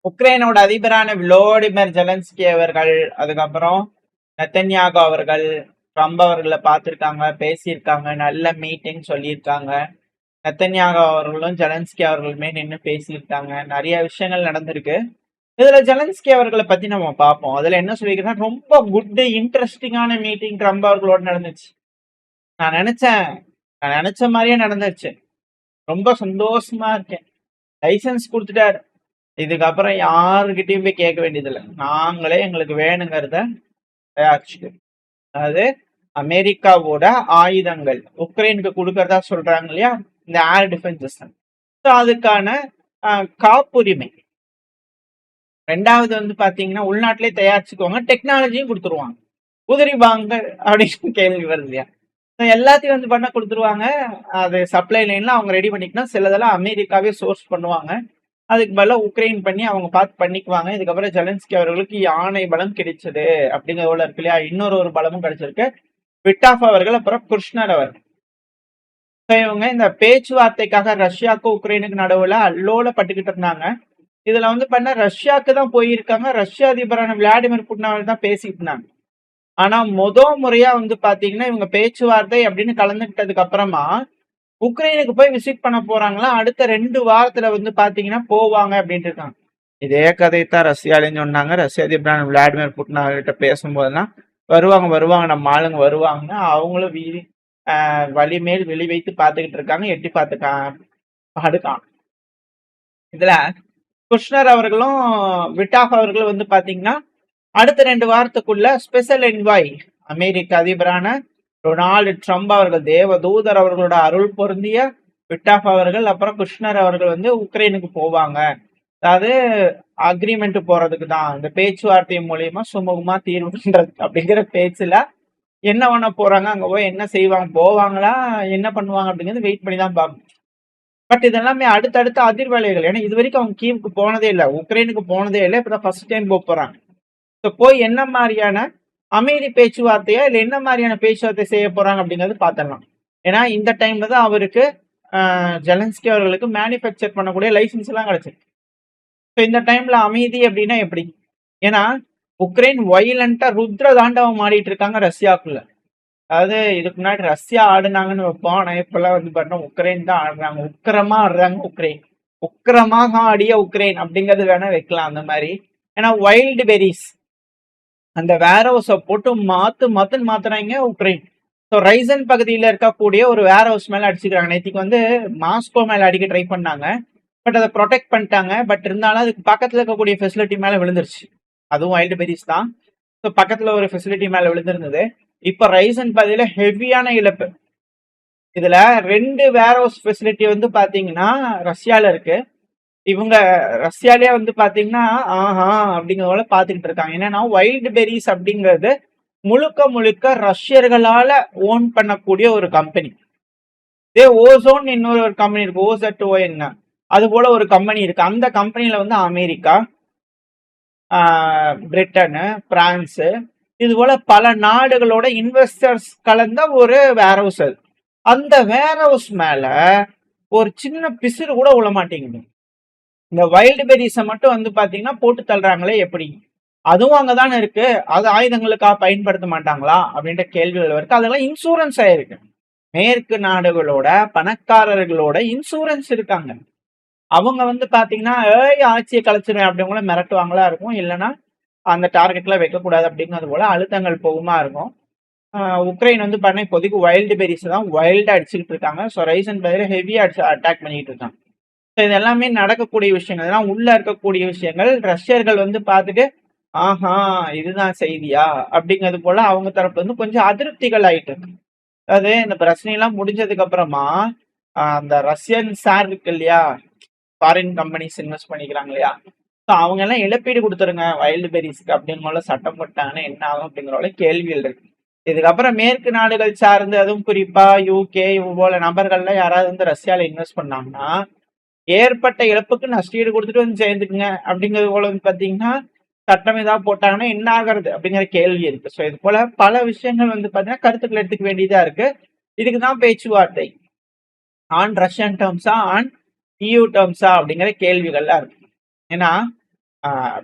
உக்ரைனோட அதிபரான விளோடிமிர் Zelensky அவர்கள், அதுக்கப்புறம் நெத்தன்யாகு அவர்கள் ட்ரம்ப் அவர்களை பார்த்திருக்காங்க, பேசியிருக்காங்க, நல்ல மீட்டிங் சொல்லியிருக்காங்க. நெத்தன்யாகு அவர்களும் ஜெலன்ஸ்கி அவர்களுமே நின்று பேசியிருக்காங்க. நிறைய விஷயங்கள் நடந்திருக்கு. இதுல ஜெலன்ஸ்கி அவர்களை பத்தி நம்ம பார்ப்போம். அதுல என்ன சொல்லியிருக்கேன்னா, ரொம்ப குட் இன்ட்ரெஸ்டிங்கான மீட்டிங் ட்ரம்ப் அவர்களோட நடந்துச்சு. நான் நினைச்ச மாதிரியே நடந்துச்சு. ரொம்ப சந்தோஷமா இருக்கேன். லைசன்ஸ் கொடுத்துட்டாரு. இதுக்கப்புறம் யாருக்கிட்டையும் போய் கேட்க வேண்டியதில்லை. நாங்களே எங்களுக்கு வேணுங்கிறத தயாரிச்சுக்கணும். அதாவது அமெரிக்காவோட ஆயுதங்கள் உக்ரைனுக்கு கொடுக்கறதா சொல்றாங்க இல்லையா, இந்த ஏர் டிஃபென்ஸ் சிஸ்டம். ஸோ அதுக்கான காப்புரிமை. ரெண்டாவது வந்து பாத்தீங்கன்னா, உள்நாட்டிலே தயாரிச்சுக்கோங்க, டெக்னாலஜியும் கொடுத்துருவாங்க. உதிரி வாங்க அப்படின்னு கேள்வி வருது இல்லையா. எல்லாத்தையும் வந்து பண்ண கொடுத்துருவாங்க. அது சப்ளை லைன்ல அவங்க ரெடி பண்ணிக்கணும். சிலதெல்லாம் அமெரிக்காவே சோர்ஸ் பண்ணுவாங்க. அதுக்கு பதிலாக உக்ரைன் பண்ணி அவங்க பார்த்து பண்ணிக்குவாங்க. இதுக்கப்புறம் ஜெலன்ஸ்கி அவர்களுக்கு யானை பலம் கிடைச்சது அப்படிங்கிறத இருக்கு இல்லையா. இன்னொரு பலமும் கிடைச்சிருக்கு. விட்டாஃப் அவர்கள், அப்புறம் குர்ஷ்னர் அவர்கள். இவங்க இந்த பேச்சுவார்த்தைக்காக ரஷ்யாவுக்கும் உக்ரைனுக்கு நடுவுல அல்லோல பட்டுக்கிட்டு இருந்தாங்க. இதுல வந்து பண்ண ரஷ்யாவுக்கு தான் போயிருக்காங்க. ரஷ்ய அதிபரான விளாடிமிர் புட்டின் அவர்கள் தான் பேசிட்டு இருந்தாங்க. ஆனா முறையா வந்து பாத்தீங்கன்னா, இவங்க பேச்சுவார்த்தை அப்படின்னு கலந்துக்கிட்டதுக்கு அப்புறமா உக்ரைனுக்கு போய் விசிட் பண்ண போறாங்களா. அடுத்த 2 வாரத்துல வந்து பாத்தீங்கன்னா போவாங்க அப்படின்ட்டு இருக்காங்க. இதே கதைத்தான் ரஷ்யாலேன்னு சொன்னாங்க. ரஷ்ய அதிபரான விளாடிமிர் புட்டின் அவர்கிட்ட பேசும்போதெல்லாம் வருவாங்க நம்ம ஆளுங்க வருவாங்க, அவங்களும் வழி மேல் வெளி வைத்து பார்த்துக்கிட்டு இருக்காங்க, எட்டி பார்த்துக்கான். இதுல குஷ்னர் அவர்களும் விட்டாஃப் அவர்களும் வந்து பாத்தீங்கன்னா அடுத்த 2 வாரத்துக்குள்ள ஸ்பெஷல் என்வாய் அமெரிக்க அதிபரான டொனால்டு ட்ரம்ப் அவர்கள், தேவதூதர் அவர்களோட அருள் பொருந்திய விட்டாஃப் அவர்கள், அப்புறம் குஷ்னர் அவர்கள் வந்து உக்ரைனுக்கு போவாங்க. அதாவது அக்ரிமெண்ட் போறதுக்கு தான், இந்த பேச்சுவார்த்தை மூலியமா சுமூகமா தீர்வு பண்றது அப்படிங்கிற பேச்சுல என்ன பண்ண போறாங்க, அங்க போய் என்ன செய்வாங்க, போவாங்களா, என்ன பண்ணுவாங்க அப்படிங்கிறது வெயிட் பண்ணி தான் பார்க்கணும். பட் இதெல்லாமே அடுத்தடுத்த அதிர்வலைகள். ஏன்னா இது வரைக்கும் அவங்க கீவுக்கு போனதே இல்லை, உக்ரைனுக்கு போனதே இல்லை, இப்பதான் ஃபர்ஸ்ட் டைம் போறாங்க. ஸோ போய் என்ன மாதிரியான அமைதி பேச்சுவார்த்தையா இல்லை என்ன மாதிரியான பேச்சுவார்த்தை செய்ய போறாங்க அப்படிங்கிறது பார்த்துடலாம். ஏன்னா இந்த டைம்ல தான் அவருக்கு ஜெலன்ஸ்கி அவர்களுக்கு மேனுஃபேக்சர் பண்ணக்கூடிய லைசன்ஸ் எல்லாம் கிடைச்சிருக்கு. ஸோ இந்த டைம்ல அமைதி அப்படின்னா எப்படி? ஏன்னா உக்ரைன் வயலண்டா ருத்ர தாண்டவம் ஆடிட்டு இருக்காங்க ரஷ்யாக்குள்ள. அதாவது இதுக்கு முன்னாடி ரஷ்யா ஆடுனாங்கன்னு வைப்போம். ஆனா இப்பெல்லாம் வந்து பார்த்தோம் உக்ரைன் தான் ஆடுறாங்க. உக்கிரமா ஆடுறாங்க உக்ரைன். உக்கிரமாக ஆடிய உக்ரைன் அப்படிங்கிறது வேணா வைக்கலாம் அந்த மாதிரி. ஏன்னா வைல்டு பெரிஸ் அந்த வேர் ஹவுஸை போட்டு மாத்துறாங்க உக்ரைன். ஸோ ரைசன் பகுதியில் இருக்கக்கூடிய ஒரு வேர் ஹவுஸ் மேல அடிச்சுக்கிறாங்க. நேற்றுக்கு வந்து மாஸ்கோ மேல அடிக்க ட்ரை பண்ணாங்க. பட் அதை ப்ரொடெக்ட் பண்ணிட்டாங்க. பட் இருந்தாலும் அதுக்கு பக்கத்துல இருக்கக்கூடிய ஃபெசிலிட்டி மேல விழுந்துருச்சு. அதுவும் வைல்டு பெரிஸ் தான். ஸோ பக்கத்துல ஒரு ஃபெசிலிட்டி மேல விழுந்திருந்தது. இப்ப ரைசன் பகுதியில ஹெவியான இழப்பு. இதுல 2 வேர் ஹவுஸ் ஃபெசிலிட்டி வந்து பாத்தீங்கன்னா ரஷ்யால இருக்கு. இவங்க ரஷ்யாலே வந்து பாத்தீங்கன்னா அப்படிங்கிறத பாத்துக்கிட்டு இருக்காங்க. என்னன்னா வைல்டு பெரிஸ் அப்படிங்கிறது முழுக்க ரஷ்யர்களால ஓன் பண்ணக்கூடிய ஒரு கம்பெனி. இதே ஓசோன் இன்னொரு கம்பெனி இருக்கு, OZON, அது போல ஒரு கம்பெனி இருக்கு. அந்த கம்பெனில வந்து அமெரிக்கா, பிரிட்டனு, பிரான்ஸ், இது போல பல நாடுகளோட இன்வெஸ்டர்ஸ் கலந்த ஒரு வேர் ஹவுஸ். அது அந்த வேர் ஹவுஸ் மேல ஒரு சின்ன பிசிறு கூட விழ மாட்டேங்குது. இந்த வைல்டு பெரிஸை மட்டும் வந்து பாத்தீங்கன்னா போட்டு தள்ளுறாங்களே எப்படி? அதுவும் அங்கதானே இருக்கு, அது ஆயுதங்களுக்காக பயன்படுத்த மாட்டாங்களா அப்படின்ற கேள்விகள் இருக்கு. அதெல்லாம் இன்சூரன்ஸ் ஆயிருக்கு. மேற்கு நாடுகளோட பணக்காரர்களோட இன்சூரன்ஸ் இருக்காங்க. அவங்க வந்து பாத்தீங்கன்னா ஆட்சியை கலைச்சிருவேன் அப்படிங்கள மிரட்டுவாங்களா இருக்கும். இல்லைன்னா அந்த டார்கெட்ல வைக்கக்கூடாது அப்படிங்கிறது போல அழுத்தங்கள் போகுமா இருக்கும். உக்ரைன் வந்து பண்ண இப்போதைக்கு வைல்டு பெரிஸ் தான் வைல்டா அடிச்சுக்கிட்டு இருக்காங்க. ஸோ ரைசன் பதில ஹெவியா அட்டாக் பண்ணிட்டு இருக்காங்க. ஸோ இது எல்லாமே நடக்கக்கூடிய விஷயங்கள், இதெல்லாம் உள்ள இருக்கக்கூடிய விஷயங்கள். ரஷ்யர்கள் வந்து பார்த்துட்டு இதுதான் செய்தியா அப்படிங்கிறது போல அவங்க தரப்புல இருந்து கொஞ்சம் அதிருப்திகள் ஆயிட்டு இருக்கு. அதாவது இந்த பிரச்சனை எல்லாம் முடிஞ்சதுக்கு அப்புறமா அந்த ரஷ்யன் சார் இருக்கு இல்லையா, ஃபாரின் கம்பெனிஸ் இன்வெஸ்ட் பண்ணிக்கிறாங்க இல்லையா, ஸோ அவங்க எல்லாம் இழப்பீடு கொடுத்துருங்க வைல்டு பெரிஸ்க்கு அப்படின்னு போல சட்டம் போட்டாங்கன்னா என்ன ஆகும் அப்படிங்கிற கேள்விகள் இருக்கு. இதுக்கப்புறம் மேற்கு நாடுகள் சார்ந்து, அதுவும் குறிப்பா UK போல நபர்கள்ல யாராவது வந்து ரஷ்யால இன்வெஸ்ட் பண்ணாங்கன்னா ஏற்பட்ட இழப்புக்கு நஷ்டீடு கொடுத்துட்டு வந்து சேர்ந்துக்குங்க அப்படிங்கிறது போல வந்து பாத்தீங்கன்னா சட்டம் ஏதாவது போட்டாங்கன்னா என்ன ஆகிறது அப்படிங்கிற கேள்வி இருக்கு. ஸோ இது போல பல விஷயங்கள் வந்து பாத்தீங்கன்னா கருத்துக்கள் எடுத்துக்க வேண்டியதா இருக்கு. இதுக்குதான் பேச்சுவார்த்தை ஆன் ரஷ்யன் டேர்ம்ஸா ஆன் EU டேர்ம்ஸா அப்படிங்கிற கேள்விகள்லாம் இருக்கு. ஏன்னா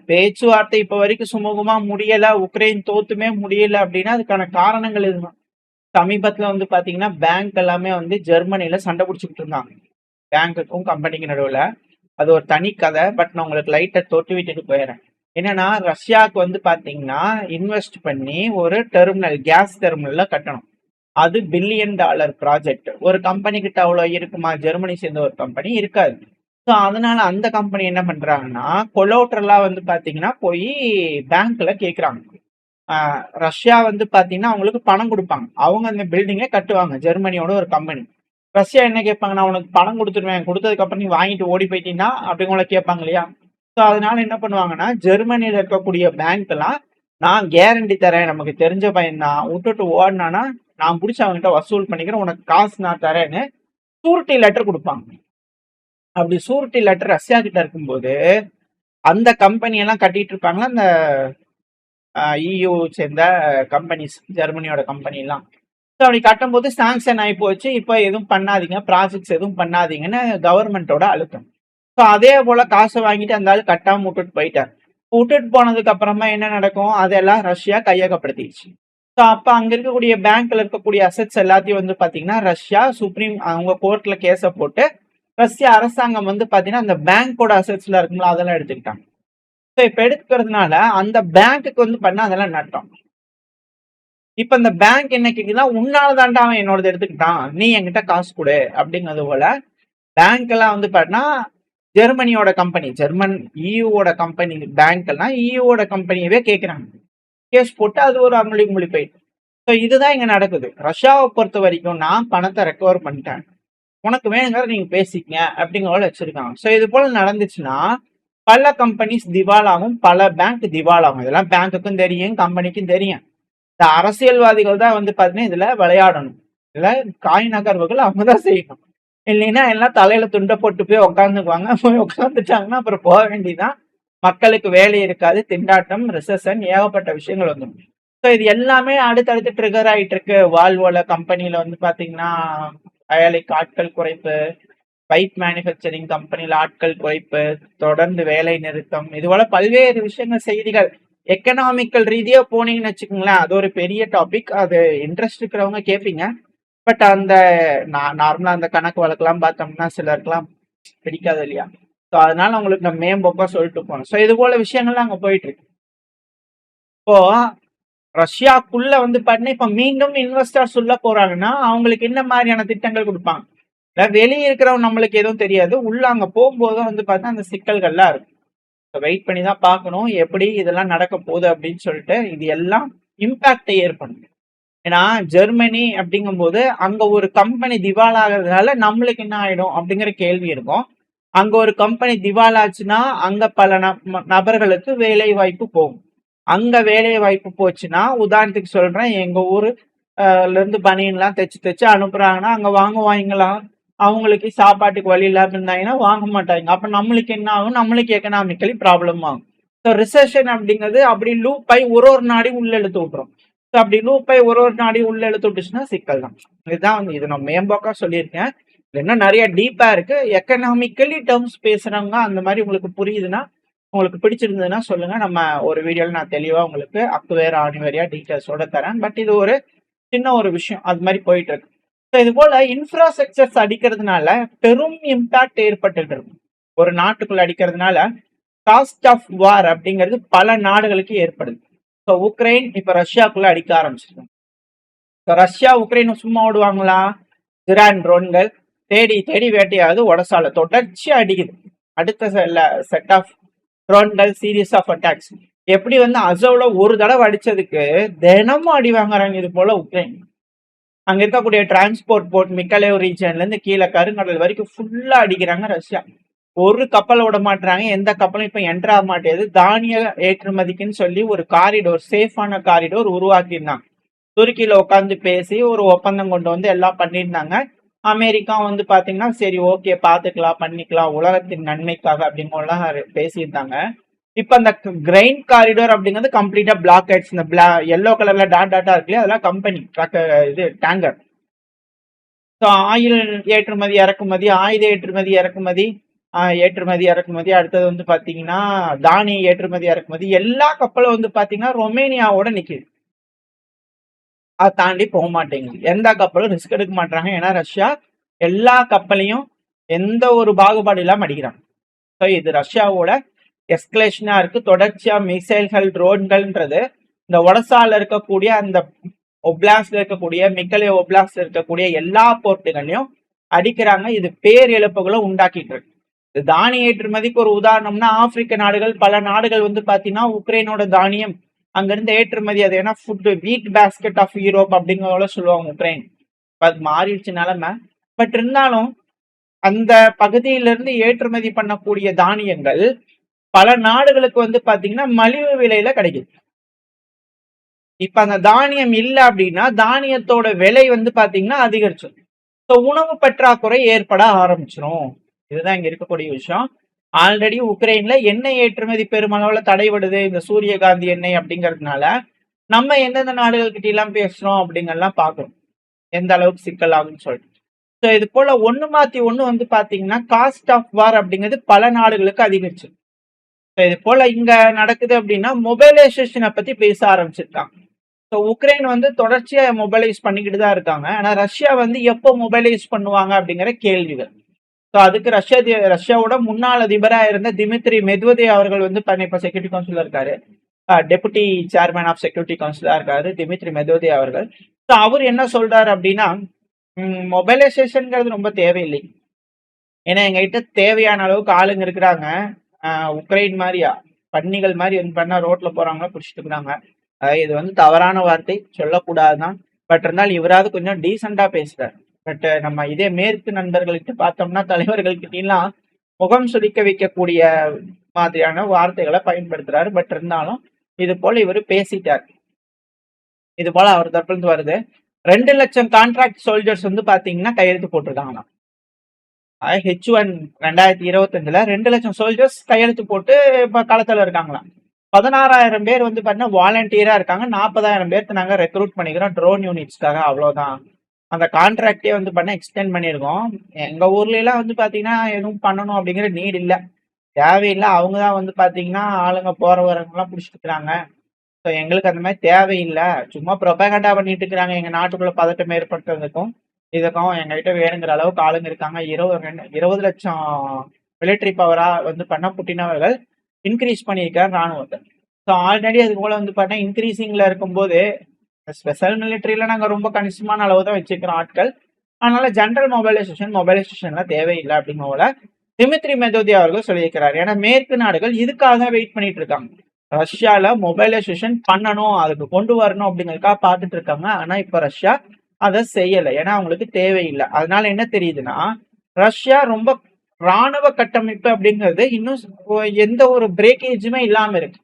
பேச்சுவார்த்தை இப்ப வரைக்கும் சுமூகமா முடியல, உக்ரைன் தோத்துமே முடியல அப்படின்னா அதுக்கான காரணங்கள் இதுதான். சமீபத்துல வந்து பாத்தீங்கன்னா பேங்க் எல்லாமே வந்து ஜெர்மனில சண்டை பிடிச்சிக்கிட்டு இருந்தாங்க. பேங்க்குக்கும் கம்பெனிக்கு நடுவுல. அது ஒரு தனி கதை. பட் நான் உங்களுக்கு லைட்டா தொட்டு விட்டுட்டு போயிடுறேன். என்னன்னா ரஷ்யாவுக்கு வந்து பாத்தீங்கன்னா இன்வெஸ்ட் பண்ணி ஒரு டெர்மினல், கேஸ் டெர்மினல்ல கட்டணும். அது $1 பில்லியன் ப்ராஜெக்ட். ஒரு கம்பெனி கிட்ட அவ்வளவு இருக்குமா? ஜெர்மனி சேர்ந்த ஒரு கம்பெனி இருக்காது. ஸோ அதனால அந்த கம்பெனி என்ன பண்றாங்கன்னா, கொலோட்ரலா வந்து பாத்தீங்கன்னா போய் பேங்க்ல கேக்குறாங்க. ரஷ்யா வந்து பாத்தீங்கன்னா அவங்களுக்கு பணம் கொடுப்பாங்க. அவங்க அந்த பில்டிங்கை கட்டுவாங்க. ஜெர்மனியோட ஒரு கம்பெனி. ரஷ்யா என்ன கேட்பாங்க? நான் உனக்கு பணம் கொடுத்துருவேன், கொடுத்ததுக்கு அப்புறம் நீ வாங்கிட்டு ஓடி போயிட்டீங்கன்னா அப்படிங்கள கேட்பாங்க இல்லையா? ஸோ அதனால என்ன பண்ணுவாங்கன்னா, ஜெர்மனியில இருக்கக்கூடிய பேங்க் எல்லாம் நான் கேரண்டி தரேன், நமக்கு தெரிஞ்ச பையன் தான், விட்டுட்டு ஓடினானா நான் பிடிச்சி அவங்ககிட்ட வசூல் பண்ணிக்கிறேன், உனக்கு காசு நான் தரேன்னு சூரிட்டி லெட்டர் கொடுப்பாங்க. அப்படி சூரிட்டி லெட்டர் ரஷ்யா கிட்ட இருக்கும்போது அந்த கம்பெனி எல்லாம் கட்டிட்டு இருப்பாங்களா, அந்த EU சேர்ந்த கம்பெனிஸ், ஜெர்மனியோட கம்பெனி எல்லாம். ஸோ அப்படி கட்டும்போது சாங்ஷன் ஆகி போச்சு. இப்போ எதுவும் பண்ணாதீங்க, ப்ராஜெக்ட்ஸ் எதுவும் பண்ணாதீங்கன்னு கவர்மெண்டோட அழுத்தம். ஸோ அதே போல காசை வாங்கிட்டு அந்த ஆள் கட்டாம விட்டுட்டு போயிட்டார். விட்டுட்டு போனதுக்கு அப்புறமா என்ன நடக்கும்? அதெல்லாம் ரஷ்யா கையகப்படுத்திடுச்சு. ஸோ அப்ப அங்க இருக்கக்கூடிய பேங்க்ல இருக்கக்கூடிய அசெட்ஸ் எல்லாத்தையும் வந்து பாத்தீங்கன்னா ரஷ்யா சுப்ரீம் அவங்க கோர்ட்ல கேஸ போட்டு ரஷ்யா அரசாங்கம் வந்து பாத்தீங்கன்னா அந்த பேங்கோட அசெட்ஸ்ல இருக்கும்ல அதெல்லாம் எடுத்துக்கிட்டாங்க. ஸோ இப்ப எடுத்துக்கிறதுனால அந்த பேங்க்குக்கு வந்து பண்ண அதெல்லாம் நட்டம். இப்ப இந்த பேங்க் என்ன கேக்குதுன்னா, உன்னால தாண்டா அவன் என்னோடது எடுத்துக்கிட்டான், நீ என்கிட்ட காசு கொடு அப்படிங்கிறது போல பேங்க் எல்லாம் வந்து பாத்தீங்கன்னா ஜெர்மனியோட கம்பெனி, ஜெர்மன் EUவோட கம்பெனி பேங்க் எல்லாம் EUவோட கம்பெனியவே கேட்கிறாங்க. கேஸ் போட்டு அது ஒரு அமளி மொழி போயிட்டு. ஸோ இதுதான் இங்க நடக்குது. ரஷ்யாவை பொறுத்த வரைக்கும் நான் பணத்தை ரெக்கவர் பண்ணிட்டேன், உனக்கு வேணுங்கிறத நீங்க பேசிக்கங்க அப்படிங்கிற வச்சிருக்காங்க. ஸோ இது போல நடந்துச்சுன்னா பல கம்பெனிஸ் திவாலாகும், பல பேங்க் திவாலாகும். இதெல்லாம் பேங்க்குக்கும் தெரியும், கம்பெனிக்கும் தெரியும். இந்த அரசியல்வாதிகள் தான் வந்து பாத்தீங்கன்னா இதுல விளையாடணும். இதுல காய் நகர்வுகள் அவங்கதான் செய்யணும். இல்லைன்னா எல்லாம் தலையில துண்டை போட்டு போய் உட்காந்துக்குவாங்க. போய் உட்காந்துட்டாங்கன்னா அப்புறம் போக வேண்டியதான். மக்களுக்கு வேலை இருக்காது, திண்டாட்டம், ரிசெஷன், ஏகப்பட்ட விஷயங்கள் வந்துடும். ஸோ இது எல்லாமே அடுத்தடுத்து ட்ரிகர் ஆயிட்டு இருக்கு. வால்வோல கம்பெனில வந்து பாத்தீங்கன்னா வேலைக்கு ஆட்கள் குறைப்பு, பைப் மேனுஃபேக்சரிங் கம்பெனில ஆட்கள் குறைப்பு, தொடர்ந்து வேலை நிறுத்தம், இது போல பல்வேறு விஷயங்கள், செய்திகள். எக்கனாமிக்கல் ரீதியா போனீங்கன்னு வச்சுக்கோங்களேன், அது ஒரு பெரிய டாபிக். அது இன்ட்ரெஸ்ட் இருக்கிறவங்க கேட்பீங்க. பட் அந்த நார்மலா அந்த கணக்கு வழக்கெல்லாம் பார்த்தோம்னா சிலருக்குலாம் பிடிக்காது இல்லையா? ஸோ அதனால உங்களுக்கு நான் மேம்போக்கா சொல்லிட்டு போனோம். ஸோ இது போல விஷயங்கள்லாம் அங்க போயிட்டு இருக்கு. இப்போ ரஷ்யாக்குள்ள வந்து பாத்தீங்கன்னா இப்ப மீண்டும் இன்வெஸ்டர்ஸ் உள்ள போறாங்கன்னா அவங்களுக்கு என்ன மாதிரியான திட்டங்கள் கொடுப்பாங்க? வெளியே இருக்கிறவங்க நம்மளுக்கு எதுவும் தெரியாது. உள்ள அங்க போகும்போது வந்து பார்த்தா அந்த சிக்கல்கள்லாம் இருக்கும். வெயிட் பண்ணி தான் பார்க்கணும் எப்படி இதெல்லாம் நடக்க போகுது அப்படின்னு சொல்லிட்டு. இது எல்லாம் இம்பாக்டை ஏற்படும். ஏன்னா ஜெர்மனி அப்படிங்கும்போது அங்க ஒரு கம்பெனி திவாலாகிறதுனால நம்மளுக்கு என்ன ஆயிடும் அப்படிங்கிற கேள்வி இருக்கும். அங்க ஒரு கம்பெனி திவாலாச்சுன்னா அங்க பல நபர்களுக்கு வேலை வாய்ப்பு போகும். அங்க வேலை வாய்ப்பு போச்சுன்னா, உதாரணத்துக்கு சொல்றேன், எங்க ஊரு இருந்து பனியன்லாம் தைச்சு அனுப்புறாங்கன்னா அங்க வாங்குவாங்களா? அவங்களுக்கு சாப்பாட்டுக்கு வழி இல்லாம இருந்தாங்கன்னா வாங்க மாட்டாங்க. அப்ப நம்மளுக்கு என்ன ஆகும்? நம்மளுக்கு எக்கனாமிக்கலி ப்ராப்ளம் ஆகும். ஸோ ரிசெஷன் அப்படிங்கிறது அப்படி லூப் ஆகி ஒரு நாடையும் உள்ள இழுத்து விட்டுரும். ஸோ அப்படி லூப் ஆகி ஒரு நாடையும் உள்ள இழுத்து விட்டுச்சுன்னா சிக்கல் தான். இதுதான் வந்து இது நான் மேம்போக்கா சொல்லியிருக்கேன். இன்னும் நிறைய டீப்பா இருக்கு. எக்கனாமிக்கலி டேர்ம்ஸ் பேசுறவங்க அந்த மாதிரி உங்களுக்கு புரியுதுன்னா, உங்களுக்கு பிடிச்சிருந்ததுன்னா சொல்லுங்க. நம்ம ஒரு வீடியோல நான் தெளிவா உங்களுக்கு அக்குவேர் ஆணிவேரியா டீட்டெயில்ஸோட தரேன். பட் இது ஒரு சின்ன ஒரு விஷயம், அது மாதிரி போயிட்டு இருக்கு. இது போல இன்ஃப்ராஸ்ட்ரக்சர்ஸ் அடிக்கிறதுனால பெரும் இம்பாக்ட் ஏற்பட்டு இருக்கும். ஒரு நாட்டுக்குள்ள அடிக்கிறதுனால காஸ்ட் ஆஃப் வார் அப்படிங்கிறது பல நாடுகளுக்கு ஏற்படுது. ஸோ உக்ரைன் இப்ப ரஷ்யாக்குள்ள அடிக்க ஆரம்பிச்சிருக்காங்க. ரஷ்யா உக்ரைன் சும்மா ஓடுவாங்களா? இரான் ட்ரோன்கள் தேடி தேடி வேட்டையாவது உடசால தொடர்ச்சியா அடிக்குது. அடுத்த செட் ஆஃப் ட்ரோன்கள், சீரீஸ் ஆஃப் அட்டாக்ஸ். எப்படி வந்து அசோவ்ல ஒரு தடவை அடிச்சதுக்கு தினமும் அடி வாங்குறாங்க இது போல உக்ரைன். அங்க இருக்கக்கூடிய டிரான்ஸ்போர்ட் போர்ட் மிக்கலேவ் ரீஜன்ல இருந்து கீழே கருங்கடல் வரைக்கும் ஃபுல்லா அடிக்கிறாங்க ரஷ்யா. ஒரு கப்பலை விட மாட்டாங்க, எந்த கப்பலும் இப்ப என்டர் ஆக மாட்டேது. தானிய ஏற்றுமதிக்குன்னு சொல்லி ஒரு காரிடோர், சேஃபான காரிடோர் உருவாக்கியிருந்தாங்க. துருக்கியில உட்காந்து பேசி ஒரு ஒப்பந்தம் கொண்டு வந்து எல்லாம் பண்ணியிருந்தாங்க. அமெரிக்கா வந்து பாத்தீங்கன்னா சரி ஓகே பாத்துக்கலாம், பண்ணிக்கலாம், உலகத்தின் நன்மைக்காக அப்படிங்கலாம் பேசியிருந்தாங்க. இப்ப அந்த கிரெயின் காரிடோர் அப்படிங்கிறது கம்ப்ளீட்டா பிளாக் ஆயிடுச்சு. இந்த எல்லோ கலர்ல டாட்டா இருக்கு, அதெல்லாம் கம்பெனி இது டேங்கர். ஸோ ஆயில் ஏற்றுமதி இறக்குமதி, ஆயுத ஏற்றுமதி இறக்குமதி, ஏற்றுமதி இறக்குமதி, அடுத்தது வந்து பாத்தீங்கன்னா தானிய ஏற்றுமதி இறக்குமதி, எல்லா கப்பலும் வந்து பாத்தீங்கன்னா ரொமேனியாவோட நிக்குது. அதை தாண்டி போக மாட்டேங்குது. எந்த கப்பலும் ரிஸ்க் எடுக்க மாட்டாங்க. ஏன்னா ரஷ்யா எல்லா கப்பலையும் எந்த ஒரு பாகுபாடு இல்லாம அடிக்கிறாங்க. ஸோ இது ரஷ்யாவோட எஸ்கலேஷனா இருக்கு. தொடர்ச்சியா மிசைல்கள், ட்ரோன்கள்ன்றது இந்த ஒடசால இருக்கக்கூடிய அந்த ஒப்லாஸ்ட்ல இருக்கக்கூடிய மிக்கலே ஒப்லாஸ்ட்ல இருக்கக்கூடிய எல்லா போர்ட்டுகளையும் அடிக்கிறாங்க. இது பேரிழப்புகளை உண்டாக்கிட்டு இருக்கு. இது தானிய ஏற்றுமதிக்கு ஒரு உதாரணம்னா, ஆப்பிரிக்க நாடுகள் பல நாடுகள் வந்து பாத்தீங்கன்னா உக்ரைனோட தானியம் அங்கிருந்து ஏற்றுமதி, அது ஏன்னா ஃபுட் வீட் பேஸ்கெட் ஆஃப் யூரோப் அப்படிங்கிறத சொல்லுவாங்க உக்ரைன். அது மாறிடுச்சு நிலைமை. பட் இருந்தாலும் அந்த பகுதியிலிருந்து ஏற்றுமதி பண்ணக்கூடிய தானியங்கள் பல நாடுகளுக்கு வந்து பாத்தீங்கன்னா மலிவு விலையில கிடைக்குது. இப்ப அந்த தானியம் இல்லை அப்படின்னா தானியத்தோட விலை வந்து பாத்தீங்கன்னா அதிகரிச்சிடும். ஸோ உணவு பற்றாக்குறை ஏற்பட ஆரம்பிச்சிடும். இதுதான் இங்க இருக்கக்கூடிய விஷயம். ஆல்ரெடி உக்ரைன்ல எண்ணெய் ஏற்றுமதி பெருமளவுல தடைபடுது, இந்த சூரியகாந்தி எண்ணெய் அப்படிங்கிறதுனால. நம்ம எந்தெந்த நாடுகள் கிட்ட எல்லாம் பேசுறோம் அப்படிங்கறதெல்லாம் பாக்குறோம், எந்த அளவுக்கு சிக்கல் ஆகும்னு சொல்லிட்டு. ஸோ இது போல ஒண்ணு மாத்தி ஒண்ணு வந்து பாத்தீங்கன்னா காஸ்ட் ஆஃப் வார் அப்படிங்கிறது பல நாடுகளுக்கு அதிகரிச்சு. ஸோ இது போல இங்க நடக்குது அப்படின்னா மொபைலைசேஷனை பத்தி பேச ஆரம்பிச்சிருக்காங்க. ஸோ உக்ரைன் வந்து தொடர்ச்சியா மொபைலைஸ் பண்ணிக்கிட்டு தான் இருக்காங்க. ஆனா ரஷ்யா வந்து எப்போ மொபைலைஸ் பண்ணுவாங்க அப்படிங்கிற கேள்விகள். ஸோ அதுக்கு ரஷ்யாவோட முன்னாள் அதிபராக இருந்த திமித்ரி மெத்வதேவ் அவர்கள் வந்து இப்ப செக்யூரிட்டி கவுன்சிலர் இருக்காரு, டெபுட்டி சேர்மேன் ஆஃப் செக்யூரிட்டி கவுன்சிலா இருக்காரு திமித்ரி மெத்வதேவ் அவர்கள். ஸோ அவர் என்ன சொல்றாரு அப்படின்னா, மொபைலைசேஷன்ங்கிறது ரொம்ப தேவையில்லை. ஏன்னா எங்ககிட்ட தேவையான அளவுக்கு ஆளுங்க இருக்கிறாங்க. உக்ரைன் மாதிரியா பன்னிகள் மாதிரி வந்து பண்ணா ரோட்ல போறாங்களா பிடிச்சிட்டு இருக்கிறாங்க. இது வந்து தவறான வார்த்தை, சொல்லக்கூடாதுதான். பட் இருந்தாலும் இவராது கொஞ்சம் டீசெண்டா பேசுறாரு. பட் நம்ம இதே மேற்கு நண்பர்கள்கிட்ட பார்த்தோம்னா தலைவர்கள்கிட்டலாம் முகம் சுளிக்க வைக்கக்கூடிய மாதிரியான வார்த்தைகளை பயன்படுத்துறாரு. பட் இருந்தாலும் இது போல இவர் பேசிட்டார். இது போல அவர் தரப்புல வருது. 2 லட்சம் கான்ட்ராக்ட் சோல்ஜர்ஸ் வந்து பாத்தீங்கன்னா கையெழுத்து போட்டிருக்காங்கண்ணா. H1 2025ல 2 லட்சம் சோல்ஜர்ஸ் கையெழுத்து போட்டு இப்ப களத்துல இருக்காங்களாம். 16,000 பேர் வந்து பாத்தீங்கன்னா வாலண்டியரா இருக்காங்க. 40,000 பேருக்கு நாங்க ரெக்ரூட் பண்ணிக்கிறோம் ட்ரோன் யூனிட்ஸ்க்காக. அவ்வளவுதான். அந்த கான்ட்ராக்டே வந்து பண்ண எக்ஸ்டெண்ட் பண்ணியிருக்கோம். எங்க ஊர்ல எல்லாம் வந்து பாத்தீங்கன்னா எதுவும் பண்ணணும் அப்படிங்கிற நீட் இல்லை, தேவையில்லை. அவங்கதான் வந்து பாத்தீங்கன்னா ஆளுங்க போற வரவங்கலாம் பிடிச்சிட்டு இருக்கிறாங்க. ஸோ எங்களுக்கு அந்த மாதிரி தேவையில்லை. சும்மா ப்ரொபகண்டா பண்ணிட்டு இருக்கிறாங்க. எங்க நாட்டுக்குள்ள பதட்டம் ஏற்படுத்துறதுக்கும் இதுக்கும் எங்ககிட்ட வேணுங்கிற அளவுக்கு ஆளுங்க இருக்காங்க. 20 லட்சம் மிலிட்டரி பவரா வந்து பண்ண புட்டின் அவர்கள் இன்க்ரீஸ் பண்ணியிருக்காரு ராணுவத்தை. ஸோ ஆல்ரெடி அது போல வந்து பார்த்தா இன்க்ரீசிங்ல இருக்கும்போது ஸ்பெஷல் மிலிட்டரியில நாங்கள் ரொம்ப கணிசமான அளவு தான் வச்சுக்கிறோம் ஆட்கள். அதனால ஜென்ரல் மொபைலைசேஷன்லாம் தேவையில்லை அப்படிங்கிற போல திமித்ரி மெத்வதேவ் அவர்கள் சொல்லியிருக்கிறார். ஏன்னா மேற்கு நாடுகள் இதுக்காக தான் வெயிட் பண்ணிட்டு இருக்காங்க. ரஷ்யால மொபைலைசேஷன் பண்ணணும், அதுக்கு கொண்டு வரணும் அப்படிங்கிறதுக்காக பார்த்துட்டு இருக்காங்க. ஆனா இப்ப ரஷ்யா அதை செய்யலை, ஏன்னா அவங்களுக்கு தேவையில்லை. அதனால என்ன தெரியுதுன்னா ரஷ்யா ரொம்ப ராணுவ கட்டமைப்பு அப்படிங்கிறது இன்னும் எந்த ஒரு பிரேக்கேஜுமே இல்லாம இருக்கு.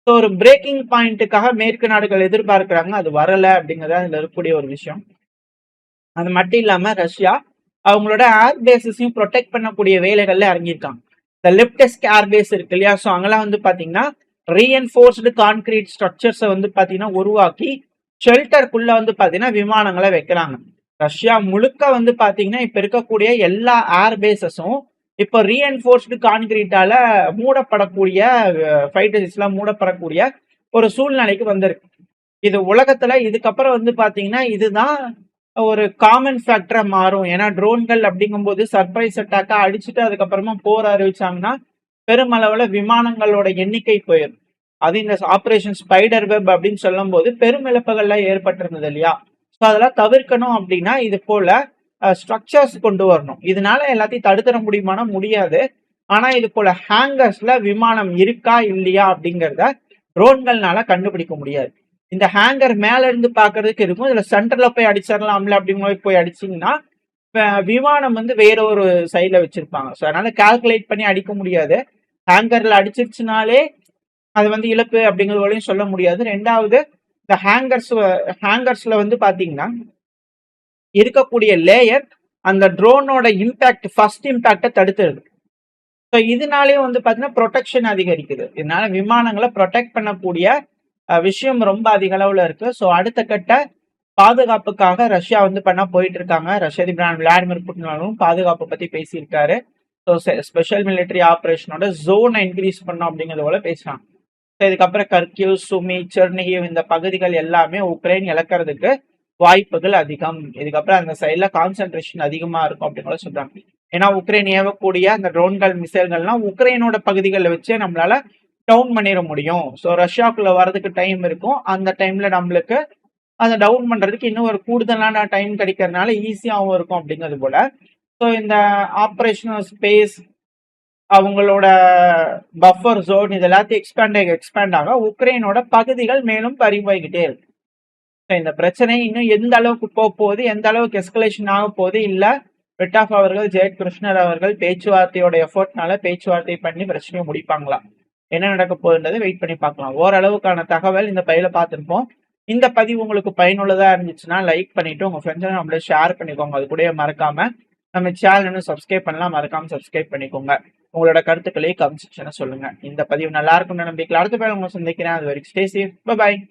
ஸோ ஒரு பிரேக்கிங் பாயிண்ட்டுக்காக மேற்கு நாடுகள் எதிர்பார்க்கிறாங்க, அது வரல அப்படிங்கிறது அதுல இருக்கக்கூடிய ஒரு விஷயம். அது மட்டும் இல்லாம ரஷ்யா அவங்களோட ஏர்பேஸையும் ப்ரொடெக்ட் பண்ணக்கூடிய வேலைகள்ல இறங்கியிருக்காங்க. இந்த லெப்டெஸ்க் ஏர்பேஸ் இருக்கு இல்லையா, ஸோ அங்கெல்லாம் வந்து பாத்தீங்கன்னா ரீஎன்ஃபோர்ஸ்டு கான்கிரீட் ஸ்ட்ரக்சர்ஸை வந்து பாத்தீங்கன்னா உருவாக்கி ஷெல்டருக்குள்ள வந்து பாத்தீங்கன்னா விமானங்களை வைக்கிறாங்க. ரஷ்யா முழுக்க வந்து பாத்தீங்கன்னா இப்ப இருக்கக்கூடிய எல்லா ஏர்பேஸஸும் இப்போ ரீஎன்ஃபோர்ஸ்டு கான்கிரீட்டால மூடப்படக்கூடிய ஃபைட்டர்ஸ்லாம் மூடப்படக்கூடிய ஒரு சூழ்நிலைக்கு வந்திருக்கு. இது உலகத்துல இதுக்கப்புறம் வந்து பாத்தீங்கன்னா இதுதான் ஒரு காமன் ஃபேக்டரா மாறும். ஏன்னா ட்ரோன்கள் அப்படிங்கும்போது சர்ப்ரைஸ் அட்டாக்கா அடிச்சுட்டு அதுக்கப்புறமா போர் அறிவிச்சாங்கன்னா பெருமளவுல விமானங்களோட எண்ணிக்கை போயிடும். அது இந்த ஆபரேஷன் ஸ்பைடர் வெப் அப்படின்னு சொல்லும் போது பெரும் இழப்புகள்லாம் ஏற்பட்டிருந்தது இல்லையா. ஸோ அதெல்லாம் தவிர்க்கணும் அப்படின்னா இது போல ஸ்ட்ரக்சர்ஸ் கொண்டு வரணும். இதனால எல்லாத்தையும் தடுத்துட முடியுமானா முடியாது. ஆனா இது போல ஹேங்கர்ஸ்ல விமானம் இருக்கா இல்லையா அப்படிங்கிறத ட்ரோன்கள்னால கண்டுபிடிக்க முடியாது. இந்த ஹேங்கர் மேல இருந்து பாக்குறதுக்கு இருக்கும், இதுல சென்டர்ல போய் அடிச்சிடலாம்ல அப்படிங்கிற போய் அடிச்சிங்கன்னா விமானம் வந்து வேற ஒரு சைட்ல வச்சிருப்பாங்க. ஸோ அதனால கால்குலேட் பண்ணி அடிக்க முடியாது. ஹேங்கர்ல அடிச்சிருச்சுனாலே அது வந்து இழப்பு அப்படிங்கிறதையும் சொல்ல முடியாது. ரெண்டாவது இந்த ஹேங்கர்ஸ்ல வந்து பாத்தீங்கன்னா இருக்கக்கூடிய லேயர் அந்த ட்ரோனோட இம்பாக்ட் ஃபர்ஸ்ட் இம்பாக்டை தடுத்துருது. ஸோ இதனாலேயும் வந்து பார்த்தீங்கன்னா ப்ரொடெக்ஷன் அதிகரிக்குது. இதனால விமானங்களை ப்ரொடெக்ட் பண்ணக்கூடிய விஷயம் ரொம்ப அதிக அளவில் இருக்கு. ஸோ அடுத்த கட்ட பாதுகாப்புக்காக ரஷ்யா வந்து பண்ண போயிட்டு இருக்காங்க. ரஷ்ய அதிபர் விளாடிமிர் புட்டினும் பாதுகாப்பை பத்தி பேசியிருக்காரு. ஸோ ஸ்பெஷல் மிலிட்டரி ஆப்ரேஷனோட ஜோனை இன்க்ரீஸ் பண்ணோம் அப்படிங்கிறது போல பேசுறாங்க. ஸோ இதுக்கப்புறம் கர்கிவ், சுமி, செர்னிகிவ் இந்த பகுதிகள் எல்லாமே உக்ரைன் இழக்கிறதுக்கு வாய்ப்புகள் அதிகம். இதுக்கப்புறம் அந்த சைட்ல கான்சென்ட்ரேஷன் அதிகமா இருக்கும் அப்படின்னு சொல்றாங்க. ஏன்னா உக்ரைன் ஏவக்கூடிய அந்த ட்ரோன்கள், மிசைல்கள்லாம் உக்ரைனோட பகுதிகளில் வச்சே நம்மளால டவுன் பண்ணிட முடியும். ஸோ ரஷ்யாக்குள்ள வர்றதுக்கு டைம் இருக்கும். அந்த டைம்ல நம்மளுக்கு அதை டவுன் பண்றதுக்கு இன்னும் ஒரு கூடுதலான டைம் கிடைக்கிறதுனால ஈஸியாகவும் இருக்கும் அப்படிங்கிறது போல. ஸோ இந்த ஆப்ரேஷனல் ஸ்பேஸ், அவங்களோட பஃபர் ஜோன் இது எல்லாத்தையும் எக்ஸ்பேண்ட் ஆக உக்ரைனோட பகுதிகள் மேலும் பறிவாய்கிட்டே இருக்கு. இந்த பிரச்சனை இன்னும் எந்த அளவுக்கு போக போகுது, எந்த அளவுக்கு எஸ்கலேஷன் ஆக போகுது, இல்ல விட்டாஃப் அவர்கள், ஜெயட் கிருஷ்ணர் அவர்கள் பேச்சுவார்த்தையோட எஃபர்ட்னால பேச்சுவார்த்தை பண்ணி பிரச்சனையை முடிப்பாங்களா, என்ன நடக்க போகுதுன்றதை வெயிட் பண்ணி பார்க்கலாம். ஓரளவுக்கான தகவல் இந்த பையில பார்த்துருப்போம். இந்த பதிவு உங்களுக்கு பயனுள்ளதா இருந்துச்சுன்னா லைக் பண்ணிட்டு உங்க ஃப்ரெண்ட்ஸ் நம்மள ஷேர் பண்ணிக்கோங்க. அது கூட மறக்காம நம்ம சேனல் சப்ஸ்கிரைப் பண்ணலாம், மறக்காம சப்ஸ்கிரைப் பண்ணிக்கோங்க. உங்களோட கருத்துக்களை கமெண்ட் செக்ஷன்ல சொல்லுங்க. இந்த பதிவு நல்லா இருக்கும்னு நம்பிக்கை அடுத்த பேர் உங்களை சந்திக்கிறேன். அது வரைக்கும் ஸ்டே சேஃப். பை.